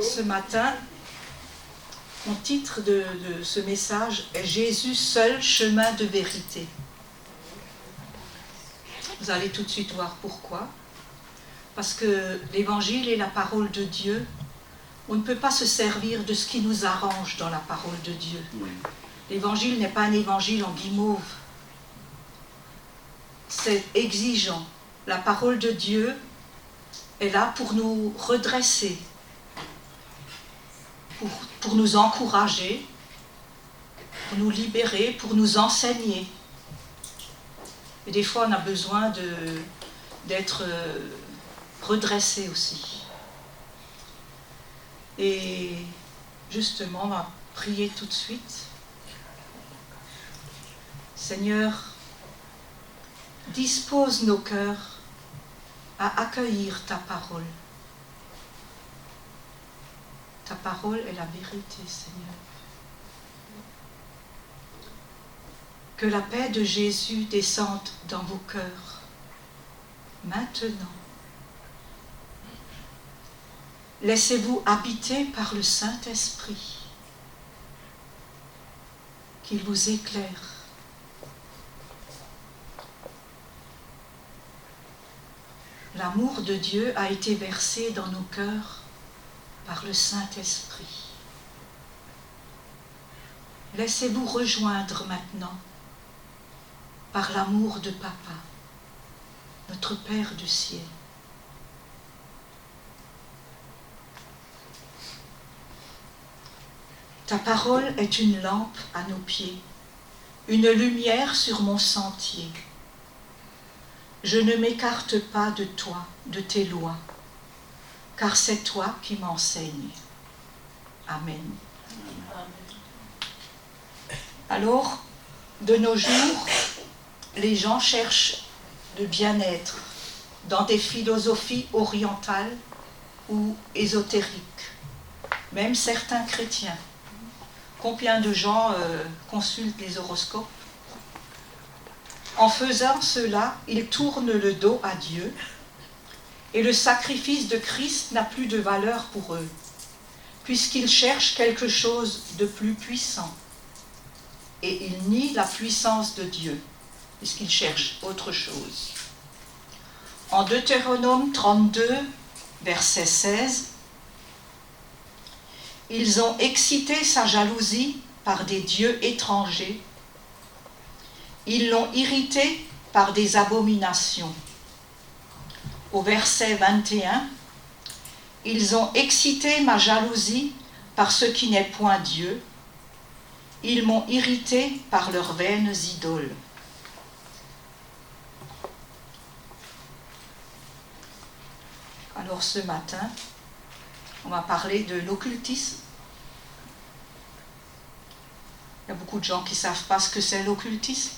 Ce matin, mon titre de ce message est « Jésus seul, chemin de vérité ». Vous allez tout de suite voir pourquoi. Parce que l'évangile est la parole de Dieu. On ne peut pas se servir de ce qui nous arrange dans la parole de Dieu. L'évangile n'est pas un évangile en guimauve. C'est exigeant. La parole de Dieu est là pour nous redresser, pour nous encourager, pour nous libérer, pour nous enseigner. Et des fois, on a besoin d'être redressé aussi. Et justement, on va prier tout de suite. Seigneur, dispose nos cœurs à accueillir ta parole. Ta parole est la vérité, Seigneur. Que la paix de Jésus descende dans vos cœurs, maintenant. Laissez-vous habiter par le Saint-Esprit, qu'il vous éclaire. L'amour de Dieu a été versé dans nos cœurs par le Saint-Esprit. Laissez-vous rejoindre maintenant par l'amour de Papa, notre Père du ciel. Ta parole est une lampe à nos pieds, une lumière sur mon sentier. Je ne m'écarte pas de toi, de tes lois, car c'est toi qui m'enseignes. Amen. Alors, de nos jours, les gens cherchent le bien-être dans des philosophies orientales ou ésotériques, même certains chrétiens. Combien de gens consultent les horoscopes? En faisant cela, ils tournent le dos à Dieu et le sacrifice de Christ n'a plus de valeur pour eux, puisqu'ils cherchent quelque chose de plus puissant. Et ils nient la puissance de Dieu, puisqu'ils cherchent autre chose. En Deutéronome 32, verset 16, ils ont excité sa jalousie par des dieux étrangers. Ils l'ont irrité par des abominations. Au verset 21, ils ont excité ma jalousie par ce qui n'est point Dieu. Ils m'ont irrité par leurs vaines idoles. Alors ce matin, on va parler de l'occultisme. Il y a beaucoup de gens qui ne savent pas ce que c'est l'occultisme.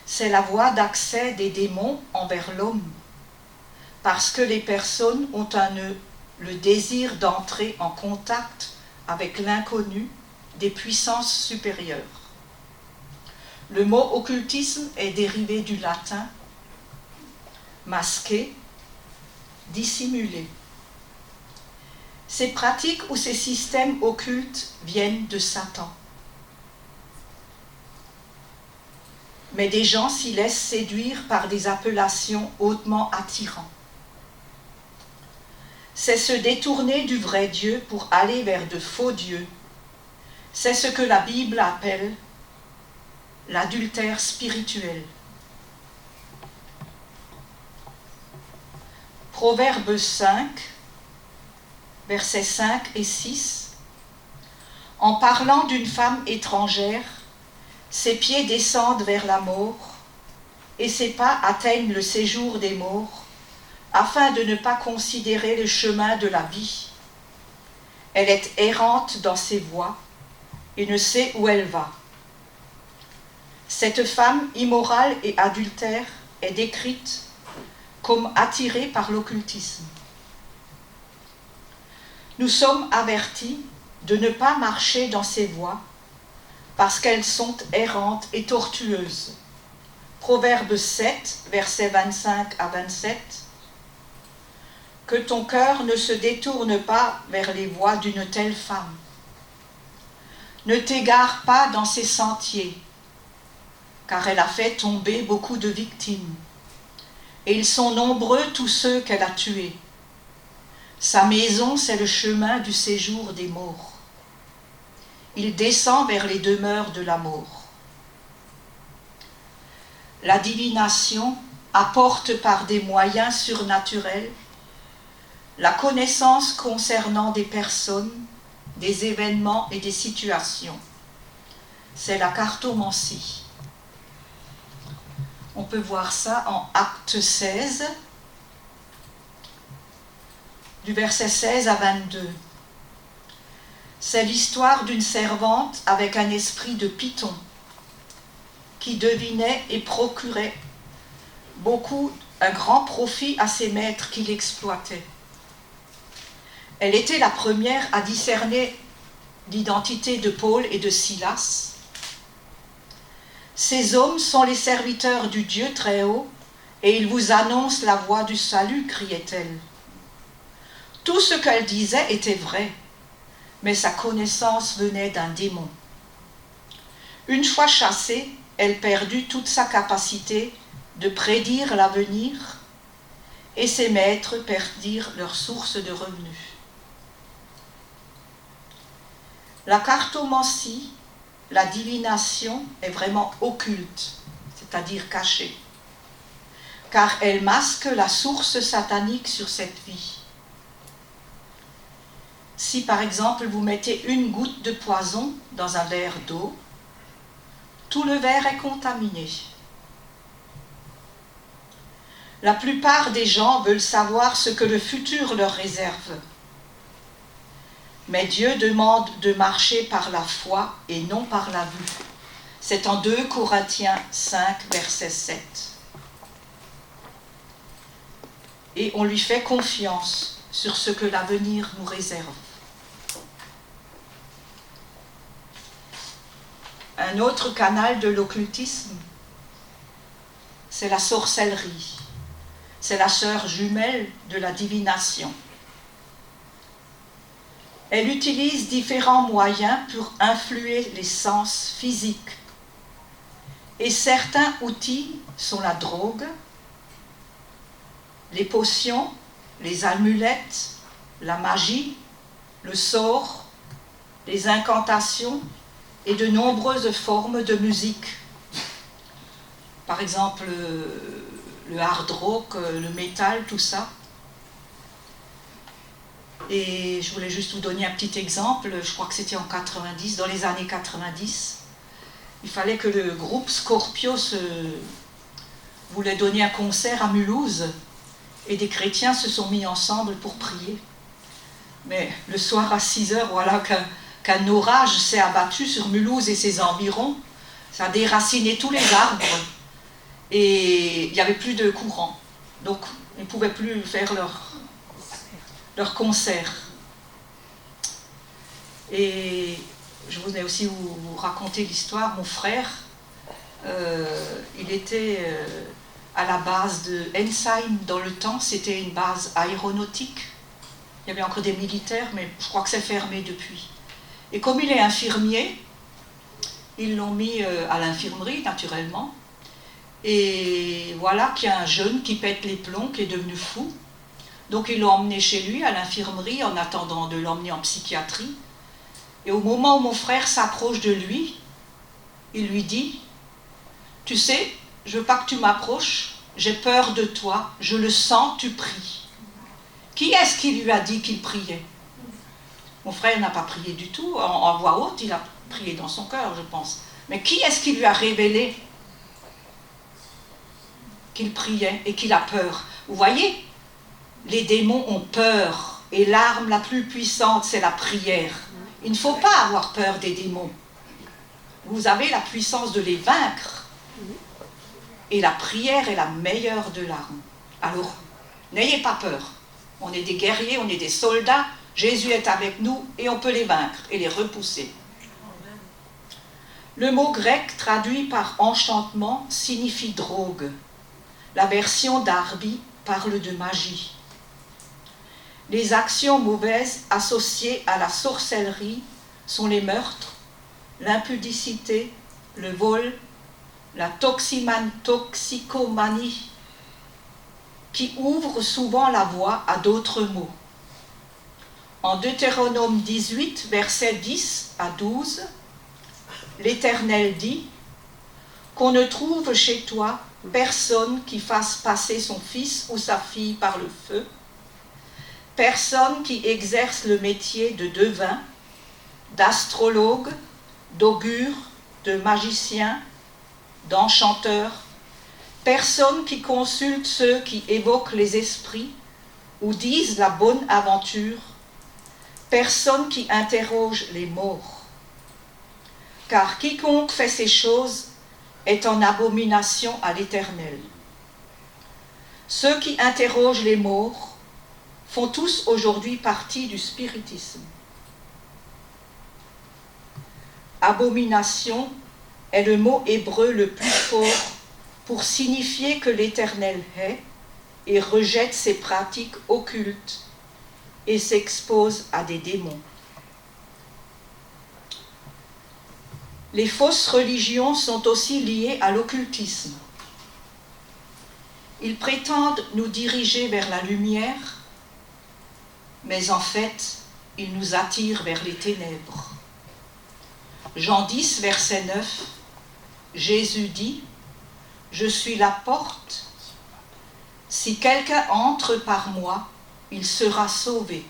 C'est la voie d'accès des démons envers l'homme, parce que les personnes ont le désir d'entrer en contact avec l'inconnu des puissances supérieures. Le mot occultisme est dérivé du latin masquer, dissimuler. Ces pratiques ou ces systèmes occultes viennent de Satan. Mais des gens s'y laissent séduire par des appellations hautement attirantes. C'est se détourner du vrai Dieu pour aller vers de faux dieux. C'est ce que la Bible appelle l'adultère spirituel. Proverbe 5, versets 5 et 6. En parlant d'une femme étrangère, ses pieds descendent vers la mort, et ses pas atteignent le séjour des morts, afin de ne pas considérer le chemin de la vie. Elle est errante dans ses voies, et ne sait où elle va. Cette femme immorale et adultère est décrite comme attirée par l'occultisme. Nous sommes avertis de ne pas marcher dans ces voies, parce qu'elles sont errantes et tortueuses. Proverbe 7, versets 25 à 27. que ton cœur ne se détourne pas vers les voies d'une telle femme. Ne t'égare pas dans ses sentiers, car elle a fait tomber beaucoup de victimes. Et ils sont nombreux tous ceux qu'elle a tués. Sa maison, c'est le chemin du séjour des morts. Il descend vers les demeures de la mort. La divination apporte par des moyens surnaturels la connaissance concernant des personnes, des événements et des situations. C'est la cartomancie. On peut voir ça en Acte 16, du verset 16 à 22. C'est l'histoire d'une servante avec un esprit de python qui devinait et procurait un grand profit à ses maîtres qui l'exploitaient. Elle était la première à discerner l'identité de Paul et de Silas. Ces hommes sont les serviteurs du Dieu très haut, et ils vous annoncent la voie du salut, criait-elle. Tout ce qu'elle disait était vrai, mais sa connaissance venait d'un démon. Une fois chassée, elle perdit toute sa capacité de prédire l'avenir, et ses maîtres perdirent leur source de revenus. La cartomancie, la divination, est vraiment occulte, c'est-à-dire cachée, car elle masque la source satanique sur cette vie. Si par exemple vous mettez une goutte de poison dans un verre d'eau, tout le verre est contaminé. La plupart des gens veulent savoir ce que le futur leur réserve. Mais Dieu demande de marcher par la foi et non par la vue. C'est en 2 Corinthiens 5, verset 7. Et on lui fait confiance sur ce que l'avenir nous réserve. Un autre canal de l'occultisme, c'est la sorcellerie. C'est la sœur jumelle de la divination. Elle utilise différents moyens pour influer les sens physiques. Et certains outils sont la drogue, les potions, les amulettes, la magie, le sort, les incantations et de nombreuses formes de musique. Par exemple, le hard rock, le métal, tout ça. Et je voulais juste vous donner un petit exemple, je crois que c'était en 90, dans les années 90. Il fallait que le groupe Scorpio voulait donner un concert à Mulhouse, et des chrétiens se sont mis ensemble pour prier. Mais le soir à 6h, voilà qu'un orage s'est abattu sur Mulhouse et ses environs. Ça a déraciné tous les arbres, et il n'y avait plus de courant. Donc, ils ne pouvaient plus faire leur concert. Et je voulais aussi vous raconter l'histoire. Mon frère, il était à la base de Ensheim dans le temps. C'était une base aéronautique. Il y avait encore des militaires, mais je crois que c'est fermé depuis. Et comme il est infirmier, ils l'ont mis à l'infirmerie, naturellement. Et voilà qu'il y a un jeune qui pète les plombs, qui est devenu fou. Donc ils l'ont emmené chez lui, à l'infirmerie, en attendant de l'emmener en psychiatrie. Et au moment où mon frère s'approche de lui, il lui dit « Tu sais, je ne veux pas que tu m'approches, j'ai peur de toi, je le sens, tu pries. » Qui est-ce qui lui a dit qu'il priait? Mon frère n'a pas prié du tout, en voix haute, il a prié dans son cœur, je pense. Mais qui est-ce qui lui a révélé qu'il priait et qu'il a peur? Vous voyez, les démons ont peur, et l'arme la plus puissante, c'est la prière. Il ne faut pas avoir peur des démons. Vous avez la puissance de les vaincre. Et la prière est la meilleure de l'arme. Alors, n'ayez pas peur. On est des guerriers, on est des soldats. Jésus est avec nous et on peut les vaincre et les repousser. Le mot grec traduit par enchantement signifie drogue. La version d'Arby parle de magie. Les actions mauvaises associées à la sorcellerie sont les meurtres, l'impudicité, le vol, la toxicomanie, qui ouvrent souvent la voie à d'autres maux. En Deutéronome 18, versets 10 à 12, l'Éternel dit « Qu'on ne trouve chez toi personne qui fasse passer son fils ou sa fille par le feu, personne qui exerce le métier de devin, d'astrologue, d'augure, de magicien, d'enchanteur, personne qui consulte ceux qui évoquent les esprits ou disent la bonne aventure, personne qui interroge les morts. Car quiconque fait ces choses est en abomination à l'Éternel. Ceux qui interrogent les morts font tous aujourd'hui partie du spiritisme. Abomination est le mot hébreu le plus fort pour signifier que l'Éternel hait et rejette ses pratiques occultes et s'expose à des démons. Les fausses religions sont aussi liées à l'occultisme. Ils prétendent nous diriger vers la lumière, mais en fait, ils nous attirent vers les ténèbres. Jean 10, verset 9, Jésus dit « Je suis la porte. Si quelqu'un entre par moi, il sera sauvé. »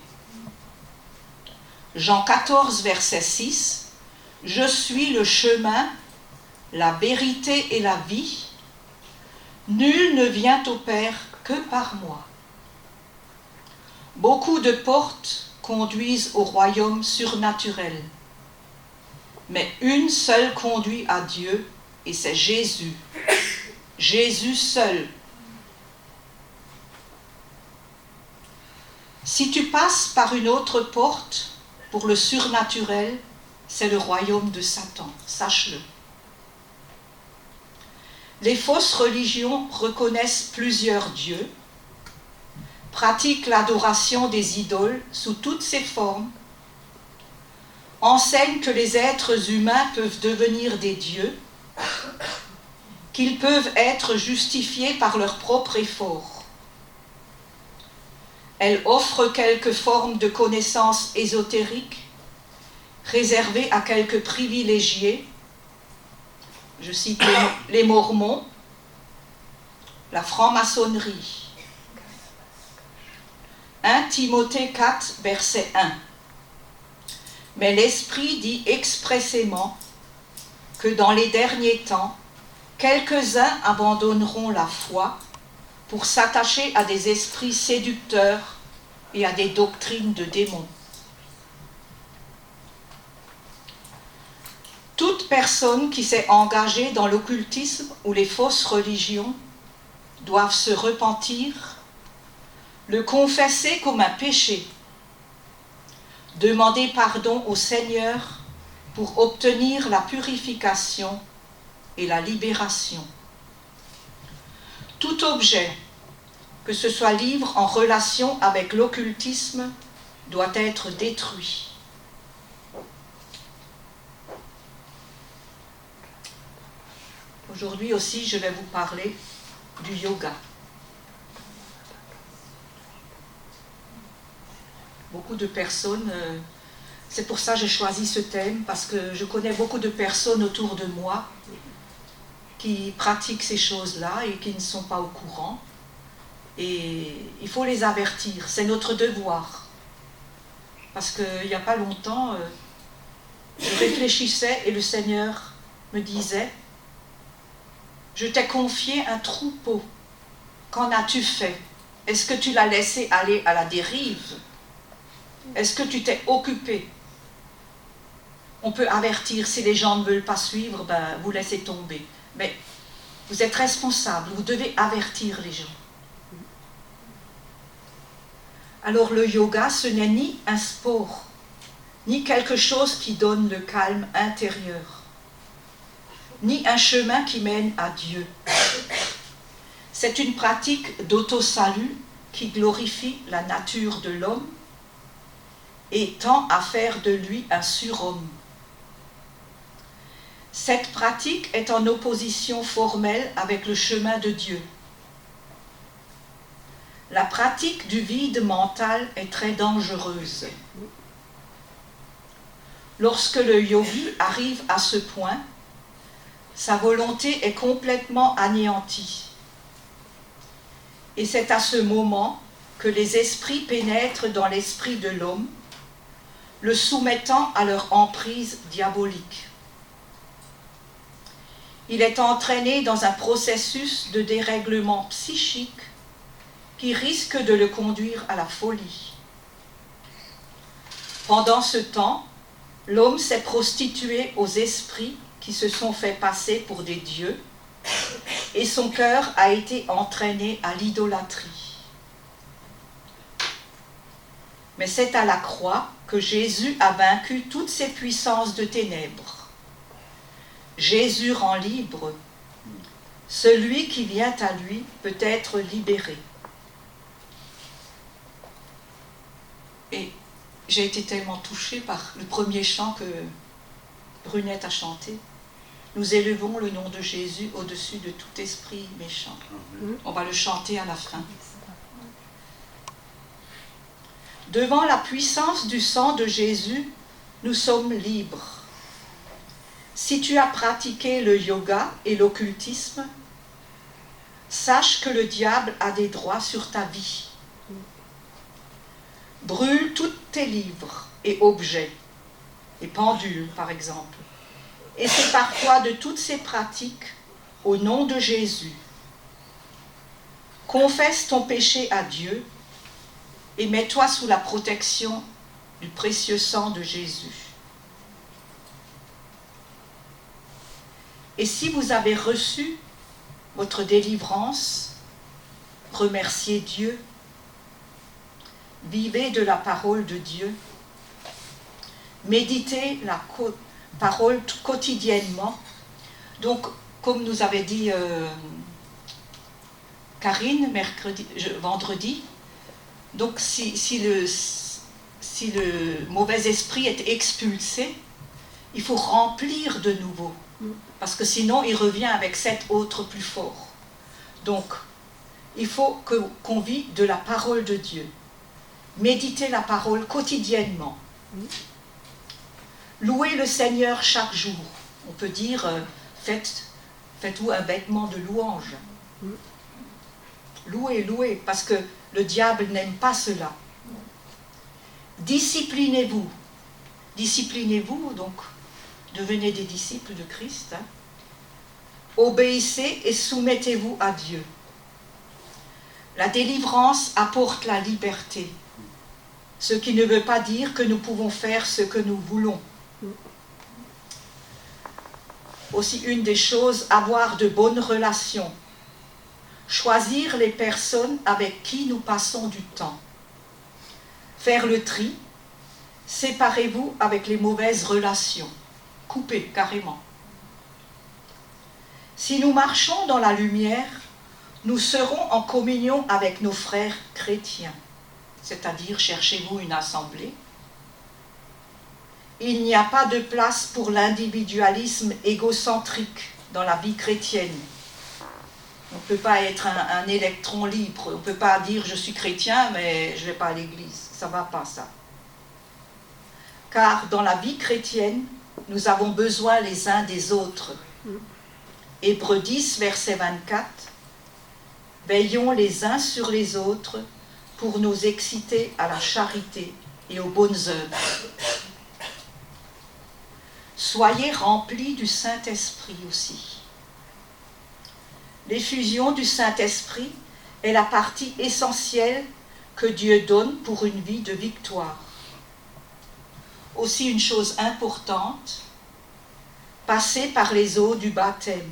Jean 14, verset 6, « Je suis le chemin, la vérité et la vie. Nul ne vient au Père que par moi. » Beaucoup de portes conduisent au royaume surnaturel, mais une seule conduit à Dieu, et c'est Jésus. Jésus seul. Si tu passes par une autre porte pour le surnaturel, c'est le royaume de Satan, sache-le. Les fausses religions reconnaissent plusieurs dieux, pratiquent l'adoration des idoles sous toutes ses formes, enseignent que les êtres humains peuvent devenir des dieux, qu'ils peuvent être justifiés par leur propre effort. Elles offrent quelques formes de connaissances ésotériques réservées à quelques privilégiés. Je cite les Mormons, la franc-maçonnerie. 1 Timothée 4, verset 1. Mais l'Esprit dit expressément que dans les derniers temps, quelques-uns abandonneront la foi pour s'attacher à des esprits séducteurs et à des doctrines de démons. Toute personne qui s'est engagée dans l'occultisme ou les fausses religions doivent se repentir, le confesser comme un péché, demander pardon au Seigneur pour obtenir la purification et la libération. Tout objet, que ce soit livre en relation avec l'occultisme, doit être détruit. Aujourd'hui aussi, je vais vous parler du yoga. Beaucoup de personnes, c'est pour ça que j'ai choisi ce thème, parce que je connais beaucoup de personnes autour de moi qui pratiquent ces choses-là et qui ne sont pas au courant. Et il faut les avertir, c'est notre devoir. Parce qu'il n'y a pas longtemps, je réfléchissais et le Seigneur me disait « Je t'ai confié un troupeau, qu'en as-tu fait? Est-ce que tu l'as laissé aller à la dérive? Est-ce que tu t'es occupé? » On peut avertir, si les gens ne veulent pas suivre, ben, vous laissez tomber. Mais vous êtes responsable, vous devez avertir les gens. Alors le yoga, ce n'est ni un sport, ni quelque chose qui donne le calme intérieur, ni un chemin qui mène à Dieu. C'est une pratique d'auto-salut qui glorifie la nature de l'homme et tend à faire de lui un surhomme. Cette pratique est en opposition formelle avec le chemin de Dieu. La pratique du vide mental est très dangereuse. Lorsque le yogi arrive à ce point, sa volonté est complètement anéantie. Et c'est à ce moment que les esprits pénètrent dans l'esprit de l'homme, le soumettant à leur emprise diabolique. Il est entraîné dans un processus de dérèglement psychique qui risque de le conduire à la folie. Pendant ce temps, l'homme s'est prostitué aux esprits qui se sont fait passer pour des dieux et son cœur a été entraîné à l'idolâtrie. Mais c'est à la croix que Jésus a vaincu toutes ces puissances de ténèbres. Jésus rend libre. Celui qui vient à lui peut être libéré. Et j'ai été tellement touchée par le premier chant que Brunette a chanté. Nous élevons le nom de Jésus au-dessus de tout esprit méchant. On va le chanter à la fin. Devant la puissance du sang de Jésus, nous sommes libres. Si tu as pratiqué le yoga et l'occultisme, sache que le diable a des droits sur ta vie. Brûle tous tes livres et objets, les pendules par exemple, et sépare-toi de toutes ces pratiques au nom de Jésus. Confesse ton péché à Dieu et mets-toi sous la protection du précieux sang de Jésus. Et si vous avez reçu votre délivrance, remerciez Dieu. Vivez de la parole de Dieu. Méditez la parole quotidiennement. Donc, comme nous avait dit Karine vendredi, donc si le mauvais esprit est expulsé, il faut remplir de nouveau. Parce que sinon, il revient avec 7 autres plus forts. Donc, il faut qu'on vit de la parole de Dieu. Méditez la parole quotidiennement. Louez le Seigneur chaque jour. On peut dire, faites-vous un vêtement de louange. Louez, louez, parce que le diable n'aime pas cela. Disciplinez-vous. Disciplinez-vous, donc, devenez des disciples de Christ. Obéissez et soumettez-vous à Dieu. La délivrance apporte la liberté, ce qui ne veut pas dire que nous pouvons faire ce que nous voulons. Aussi une des choses, avoir de bonnes relations, choisir les personnes avec qui nous passons du temps, faire le tri, séparez-vous avec les mauvaises relations, coupez carrément. Si nous marchons dans la lumière, nous serons en communion avec nos frères chrétiens, c'est-à-dire cherchez-vous une assemblée. Il n'y a pas de place pour l'individualisme égocentrique dans la vie chrétienne. On ne peut pas être un électron libre, on ne peut pas dire je suis chrétien mais je ne vais pas à l'église, ça ne va pas ça. Car dans la vie chrétienne, nous avons besoin les uns des autres. Hébreux 10, verset 24. Veillons les uns sur les autres pour nous exciter à la charité et aux bonnes œuvres. Soyez remplis du Saint-Esprit aussi. L'effusion du Saint-Esprit est la partie essentielle que Dieu donne pour une vie de victoire. Aussi une chose importante, passez par les eaux du baptême.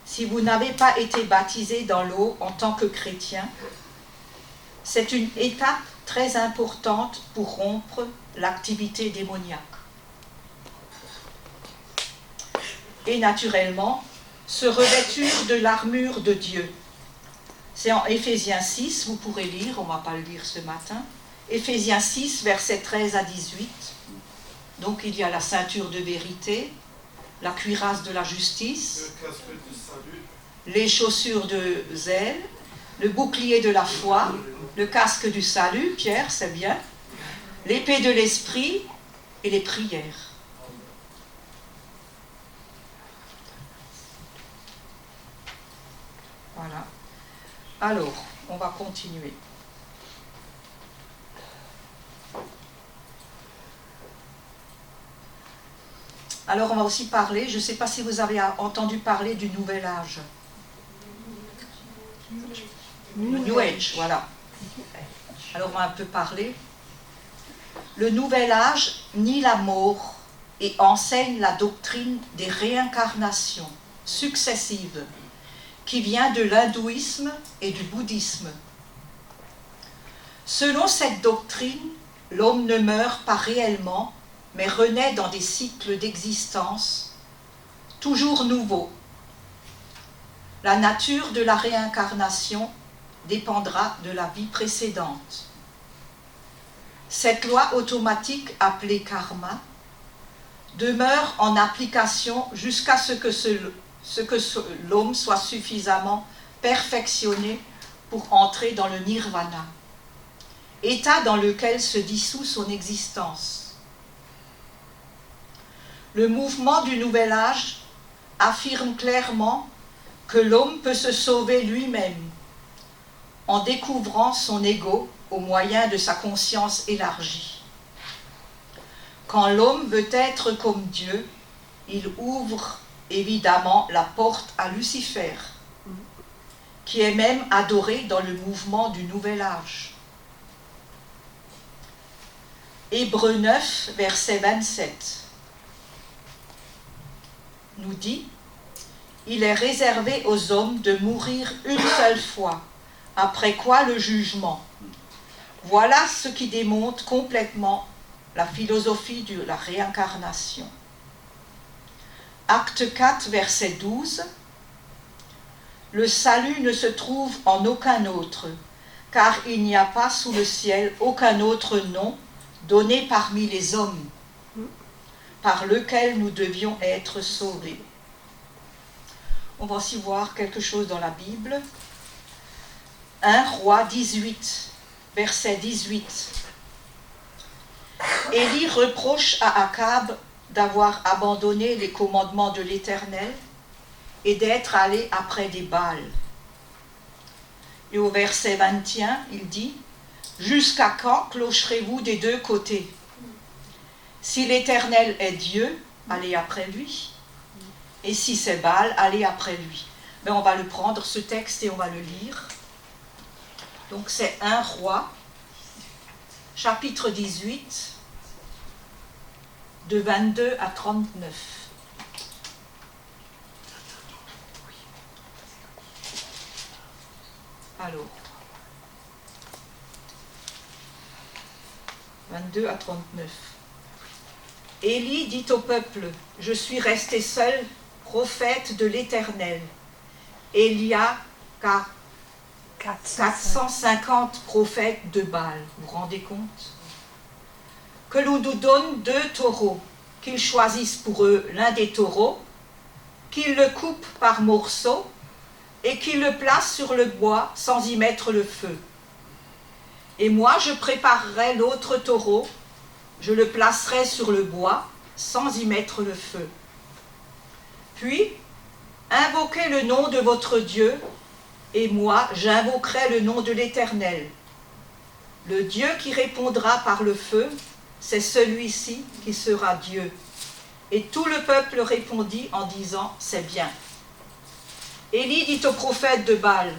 Si vous n'avez pas été baptisé dans l'eau en tant que chrétien, c'est une étape très importante pour rompre l'activité démoniaque. Et naturellement, se revêtir de l'armure de Dieu, C'est en Éphésiens 6, vous pourrez lire, on ne va pas le lire ce matin. Éphésiens 6, versets 13 à 18. Donc il y a la ceinture de vérité, la cuirasse de la justice, le casque du salut, les chaussures de zèle, le bouclier de la foi, le casque du salut, Pierre, c'est bien, l'épée de l'esprit et les prières. Voilà. Alors, on va continuer. Alors, on va aussi parler, je ne sais pas si vous avez entendu parler du Nouvel Âge. Le New Age, voilà. Alors, on va un peu parler. Le Nouvel Âge nie la mort et enseigne la doctrine des réincarnations successives qui vient de l'hindouisme et du bouddhisme. Selon cette doctrine, l'homme ne meurt pas réellement, mais renaît dans des cycles d'existence toujours nouveaux. La nature de la réincarnation dépendra de la vie précédente. Cette loi automatique appelée karma demeure en application jusqu'à ce que l'homme soit suffisamment perfectionné pour entrer dans le nirvana, état dans lequel se dissout son existence. Le mouvement du Nouvel Âge affirme clairement que l'homme peut se sauver lui-même en découvrant son ego au moyen de sa conscience élargie. Quand l'homme veut être comme Dieu, il ouvre évidemment la porte à Lucifer, qui est même adoré dans le mouvement du Nouvel Âge. Hébreux 9, verset 27 nous dit « Il est réservé aux hommes de mourir une seule fois, après quoi le jugement. Voilà ce qui démontre complètement la philosophie de la réincarnation. » Acte 4, verset 12 « Le salut ne se trouve en aucun autre, car il n'y a pas sous le ciel aucun autre nom donné parmi les hommes, par lequel nous devions être sauvés. » On va aussi voir quelque chose dans la Bible. 1 Roi 18, verset 18. Élie reproche à Akab d'avoir abandonné les commandements de l'Éternel et d'être allé après des Baals. Et au verset 21, il dit « Jusqu'à quand clocherez-vous des deux côtés ? Si l'Éternel est Dieu, allez après lui. Et si c'est Baal, allez après lui. » Mais on va le prendre, ce texte, et on va le lire. Donc c'est 1 Roi, chapitre 18, de 22 à 39. Alors, 22 à 39. Élie dit au peuple, « Je suis resté seul, prophète de l'Éternel. Et il y a 450 prophètes de Baal. » Vous vous rendez compte ? Que l'on nous donne 2 taureaux, qu'ils choisissent pour eux l'un des taureaux, qu'ils le coupent par morceaux et qu'ils le placent sur le bois sans y mettre le feu. Et moi, je préparerai l'autre taureau, je le placerai sur le bois sans y mettre le feu. Puis, invoquez le nom de votre Dieu, et moi, j'invoquerai le nom de l'Éternel. Le Dieu qui répondra par le feu, c'est celui-ci qui sera Dieu. Et tout le peuple répondit en disant, c'est bien. Élie dit au prophète de Baal,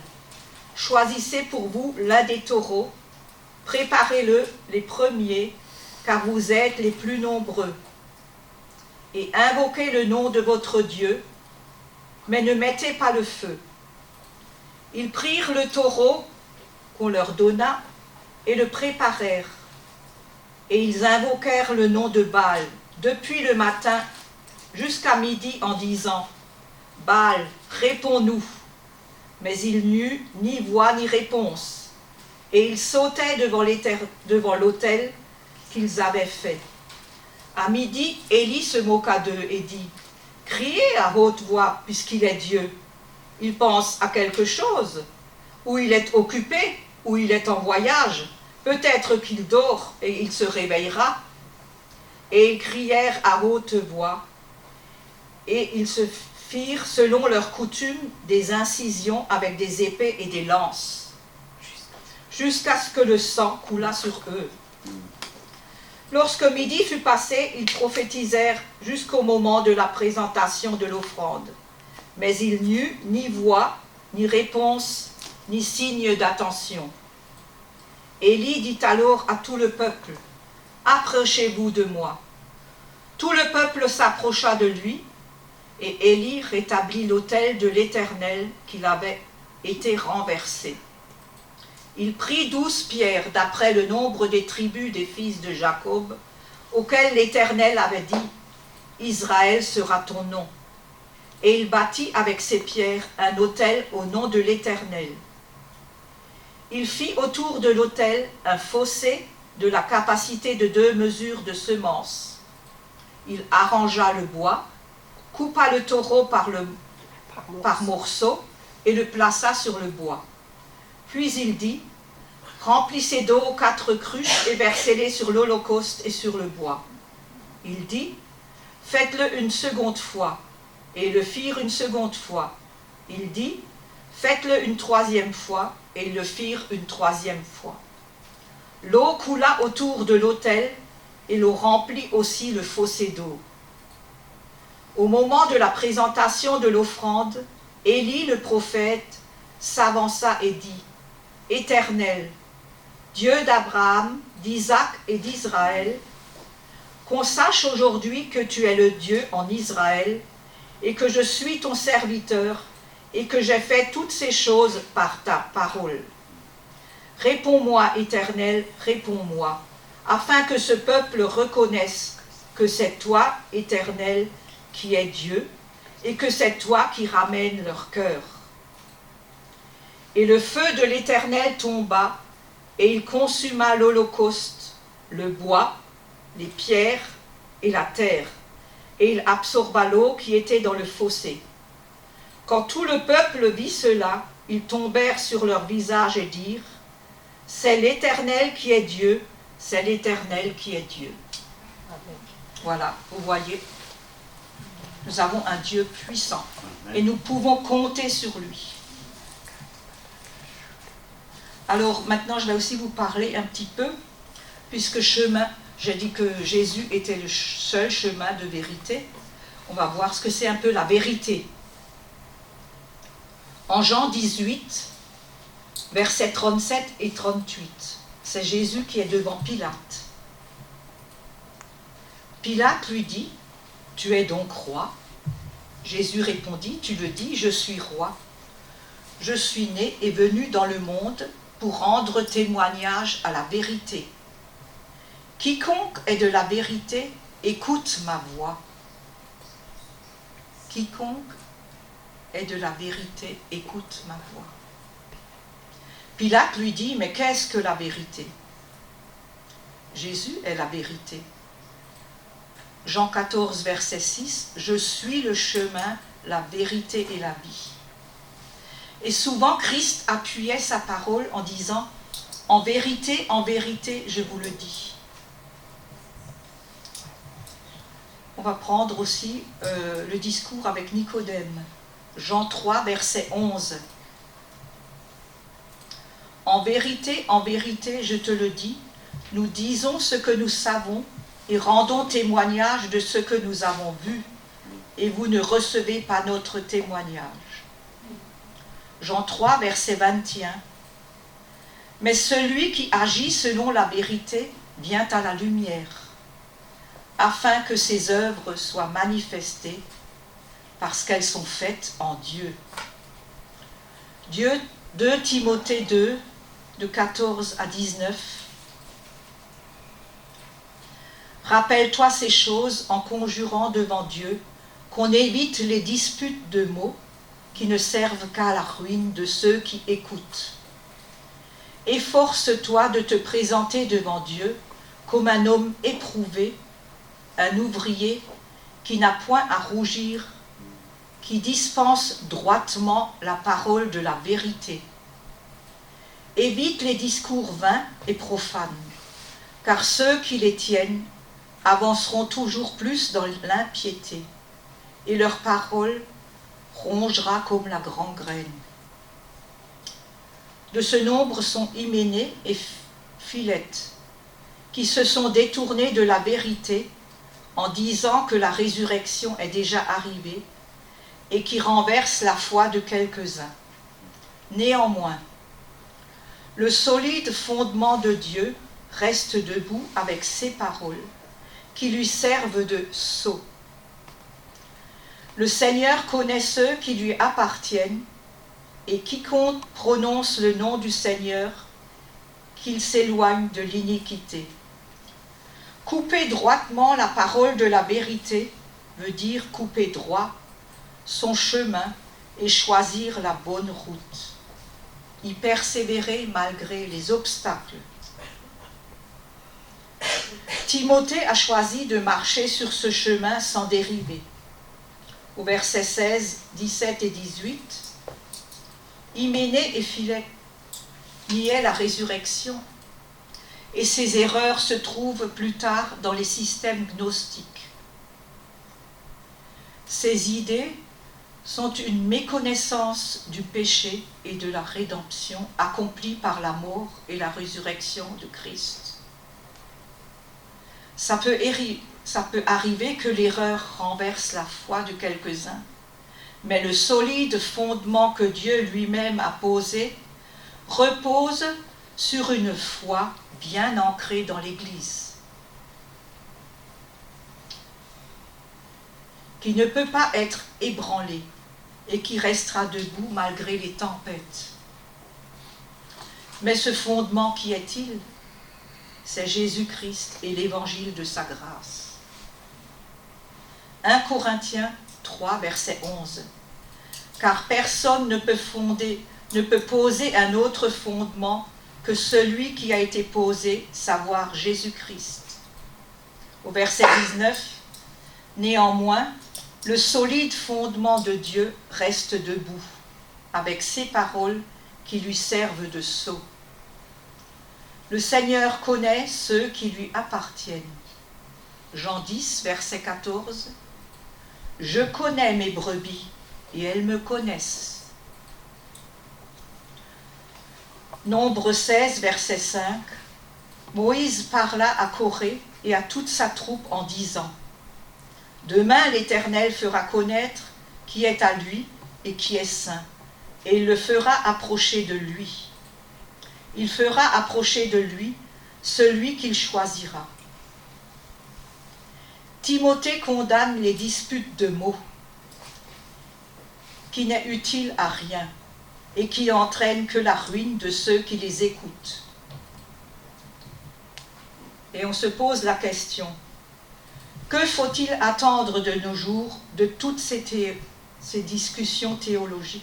choisissez pour vous l'un des taureaux, préparez-le les premiers, car vous êtes les plus nombreux. Et invoquez le nom de votre Dieu, mais ne mettez pas le feu. Ils prirent le taureau qu'on leur donna et le préparèrent. Et ils invoquèrent le nom de Baal depuis le matin jusqu'à midi en disant « Baal, réponds-nous ». Mais il n'eut ni voix ni réponse, et ils sautaient devant l'autel qu'ils avaient fait. À midi, Élie se moqua d'eux et dit, « Criez à haute voix, puisqu'il est Dieu. Il pense à quelque chose, ou il est occupé, ou il est en voyage. Peut-être qu'il dort et il se réveillera. » Et ils crièrent à haute voix, et ils se firent, selon leur coutume, des incisions avec des épées et des lances, jusqu'à ce que le sang coulât sur eux. Lorsque midi fut passé, ils prophétisèrent jusqu'au moment de la présentation de l'offrande. Mais il n'y eut ni voix, ni réponse, ni signe d'attention. Élie dit alors à tout le peuple, « Approchez-vous de moi. » Tout le peuple s'approcha de lui, et Élie rétablit l'autel de l'Éternel qu'il avait été renversé. Il prit 12 pierres d'après le nombre des tribus des fils de Jacob, auxquelles l'Éternel avait dit, « Israël sera ton nom. » Et il bâtit avec ces pierres un autel au nom de l'Éternel. Il fit autour de l'autel un fossé de la capacité de 2 mesures de semences. Il arrangea le bois, coupa le taureau par morceaux et le plaça sur le bois. Puis il dit, « Remplissez d'eau 4 cruches et versez-les sur l'holocauste et sur le bois. » Il dit, « Faites-le une seconde fois. » Et ils le firent une seconde fois. Il dit, « Faites-le une 3e fois. » Et ils le firent une 3e fois. L'eau coula autour de l'autel, et l'eau remplit aussi le fossé d'eau. Au moment de la présentation de l'offrande, Élie le prophète s'avança et dit, « Éternel, Dieu d'Abraham, d'Isaac et d'Israël, qu'on sache aujourd'hui que tu es le Dieu en Israël, et que je suis ton serviteur, et que j'ai fait toutes ces choses par ta parole. Réponds-moi, Éternel, réponds-moi, afin que ce peuple reconnaisse que c'est toi, Éternel, qui es Dieu, et que c'est toi qui ramènes leur cœur. » Et le feu de l'Éternel tomba, et il consuma l'holocauste, le bois, les pierres et la terre, et il absorba l'eau qui était dans le fossé. Quand tout le peuple vit cela, ils tombèrent sur leur visage et dirent, « C'est l'Éternel qui est Dieu, c'est l'Éternel qui est Dieu. » Voilà, vous voyez, nous avons un Dieu puissant et nous pouvons compter sur lui. Alors maintenant, je vais aussi vous parler un petit peu, puisque chemin, j'ai dit que Jésus était le seul chemin de vérité. On va voir ce que c'est un peu la vérité. En Jean 18, versets 37 et 38, c'est Jésus qui est devant Pilate. Pilate lui dit, « Tu es donc roi ?» Jésus répondit, « Tu le dis, je suis roi. Je suis né et venu dans le monde pour rendre témoignage à la vérité. Quiconque est de la vérité, écoute ma voix. » Quiconque est de la vérité, écoute ma voix. Pilate lui dit, « Mais qu'est-ce que la vérité ?» Jésus est la vérité. Jean 14, verset 6, « Je suis le chemin, la vérité et la vie. » Et souvent, Christ appuyait sa parole en disant, « En vérité, je vous le dis. » On va prendre aussi le discours avec Nicodème. Jean 3, verset 11. « En vérité, je te le dis, nous disons ce que nous savons et rendons témoignage de ce que nous avons vu, et vous ne recevez pas notre témoignage. » Jean 3, verset 21. « Mais celui qui agit selon la vérité vient à la lumière, afin que ses œuvres soient manifestées, parce qu'elles sont faites en Dieu. » 2 Timothée 2, de 14 à 19. « Rappelle-toi ces choses en conjurant devant Dieu, qu'on évite les disputes de mots, qui ne servent qu'à la ruine de ceux qui écoutent. Efforce-toi de te présenter devant Dieu comme un homme éprouvé, un ouvrier qui n'a point à rougir, qui dispense droitement la parole de la vérité. Évite les discours vains et profanes, car ceux qui les tiennent avanceront toujours plus dans l'impiété, et leur parole rongera comme la gangrène. De ce nombre sont Hyménée et Philette, qui se sont détournés de la vérité en disant que la résurrection est déjà arrivée et qui renversent la foi de quelques-uns. Néanmoins, le solide fondement de Dieu reste debout avec ses paroles, qui lui servent de sceau. Le Seigneur connaît ceux qui lui appartiennent, et quiconque prononce le nom du Seigneur, qu'il s'éloigne de l'iniquité. Couper droitement la parole de la vérité veut dire couper droit son chemin et choisir la bonne route. Y persévérer malgré les obstacles. Timothée a choisi de marcher sur ce chemin sans dériver. Au verset 16, 17 et 18, Hyménée et Philette niaient la résurrection, et ces erreurs se trouvent plus tard dans les systèmes gnostiques. Ces idées sont une méconnaissance du péché et de la rédemption accomplie par la mort et la résurrection de Christ. Ça peut arriver que l'erreur renverse la foi de quelques-uns, mais le solide fondement que Dieu lui-même a posé repose sur une foi bien ancrée dans l'Église, qui ne peut pas être ébranlée et qui restera debout malgré les tempêtes. Mais ce fondement, qui est-il ? C'est Jésus-Christ et l'évangile de sa grâce. 1 Corinthiens 3, verset 11. Car personne ne peut poser un autre fondement que celui qui a été posé, savoir Jésus-Christ. Au verset 19, néanmoins, le solide fondement de Dieu reste debout, avec ses paroles qui lui servent de sceau. Le Seigneur connaît ceux qui lui appartiennent. Jean 10, verset 14. Je connais mes brebis, et elles me connaissent. Nombre 16, verset 5. Moïse parla à Corée et à toute sa troupe en disant : Demain l'Éternel fera connaître qui est à lui et qui est saint, et il le fera approcher de lui. Il fera approcher de lui celui qu'il choisira. Timothée condamne les disputes de mots, qui n'est utile à rien et qui entraîne que la ruine de ceux qui les écoutent. Et on se pose la question, que faut-il attendre de nos jours de toutes ces discussions théologiques ?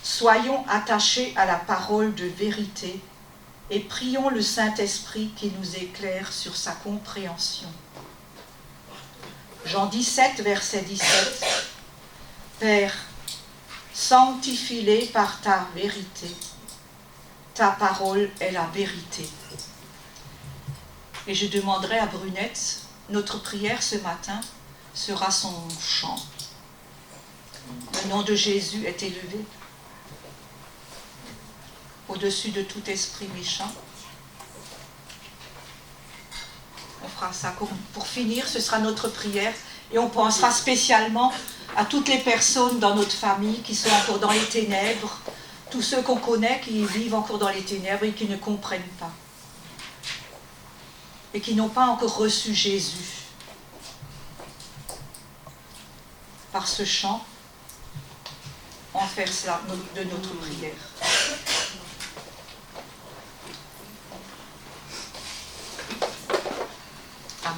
Soyons attachés à la parole de vérité et prions le Saint-Esprit qui nous éclaire sur sa compréhension. Jean 17, verset 17. Père, sanctifie-les par ta vérité. Ta parole est la vérité. Et je demanderai à Brunette, notre prière ce matin sera son chant. Le nom de Jésus est élevé au-dessus de tout esprit méchant. On fera ça pour finir, ce sera notre prière, et on pensera spécialement à toutes les personnes dans notre famille qui sont encore dans les ténèbres, tous ceux qu'on connaît qui vivent encore dans les ténèbres et qui ne comprennent pas, et qui n'ont pas encore reçu Jésus. Par ce chant, on va faire cela de notre prière. Amen.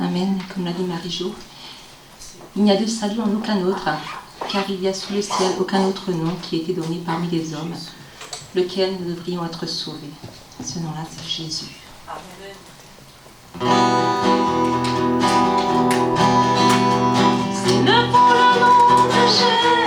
Amen, comme l'a dit Marie-Jo. Il n'y a de salut en aucun autre, car il y a sous le ciel aucun autre nom qui ait été donné parmi les hommes, lequel nous devrions être sauvés. Ce nom-là, c'est Jésus. C'est le pour le nom de Jésus.